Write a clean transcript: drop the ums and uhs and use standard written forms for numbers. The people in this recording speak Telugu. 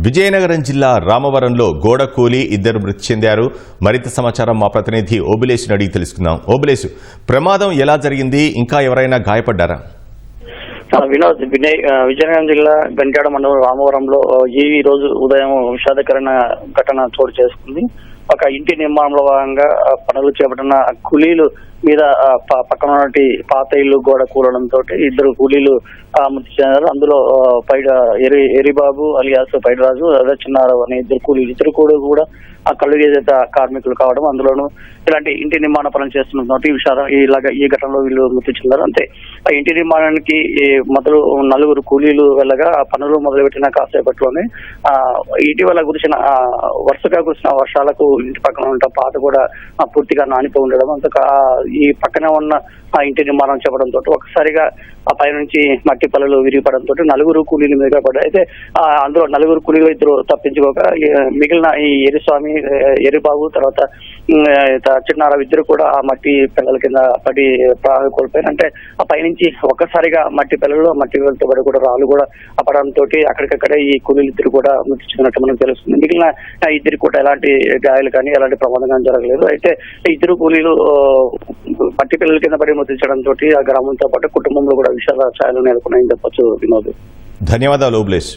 విజయనగరం జిల్లా రామవరంలో గోడ కూలి ఇద్దరు మృతి చెందారు. మరింత సమాచారం మా ప్రతినిధి ఓబులేశుని అడిగి తెలుసుకుందాం. ఓబులేశు, ప్రమాదం ఎలా జరిగింది? ఇంకా ఎవరైనా గాయపడ్డారా? వినోద్, విజయనగరం జిల్లా గంట్యాడ మండలం రామవరంలో ఈ రోజు ఉదయం విషాదకరమైన ఘటన చోటు చేసుకుంది. ఒక ఇంటి నిర్మాణంలో భాగంగా పనులు చేపట్టిన కూలీలు మీద పక్కన ఉన్నటువంటి పాత ఇల్లు గోడ కూలడంతో ఇద్దరు కూలీలు మృతి చెందారు. అందులో ఎరిబాబు అలియాస్ పైడరాజు, అదే చిన్నారావు అనే ఇద్దరు కూడా ఆ కళ్ళుగీత కార్మికులు కావడం, అందులోనూ ఇలాంటి ఇంటి నిర్మాణ పనులు చేస్తున్నటువంటి ఈ ఘటనలో వీళ్ళు మృతి చెందారు. అంతే ఆ ఇంటి నిర్మాణానికి మొదలు నలుగురు కూలీలు వెళ్ళగా ఆ పనులు మొదలుపెట్టిన కాసేపట్లోనే ఇటీవల వరుసగా కురిసిన వర్షాలకు ఇంటి పక్కన ఉన్న పాత కూడా పూర్తిగా నానిపోయి ఉండడం, అంత ఈ పక్కనే ఉన్న ఆ ఇంటి నిర్మాణం చెప్పడంతో ఒకసారిగా ఆ పై నుంచి మట్టి పల్లెలు విరిగిపడంతో నలుగురు కూలీల మీద పడ్డాయి. అయితే అందులో నలుగురు కూలీలు ఇద్దరు తప్పించుకోక మిగిలిన ఈ ఎరిస్వామి, ఎరిబాబు, తర్వాత చిన్నారావు ఇద్దరు కూడా ఆ మట్టి పిల్లల కింద పడి ప్రాణాలు కోల్పోయారు. అంటే ఆ పైనుంచి ఒక్కసారిగా మట్టి పిల్లలు మట్టి వెళ్తూ పడి కూడా రాళ్ళు కూడా పడడంతో అక్కడికక్కడే ఈ కూలీలు ఇద్దరు కూడా మృతి చెందినట్టు మనకు తెలుస్తుంది. మిగిలిన ఇద్దరికి కూడా ఎలాంటి గాయాలు కానీ ఎలాంటి ప్రమాదం కానీ జరగలేదు. అయితే ఇద్దరు కూలీలు మట్టి పిల్లల కింద పడి మృతి చెందడంతో ఆ గ్రామంతో పాటు కుటుంబంలో కూడా విషాద ఛాయలు నెలకొన్నాయని చెప్పొచ్చు. వినోద్, ధన్యవాదాలు ఓబులేశు.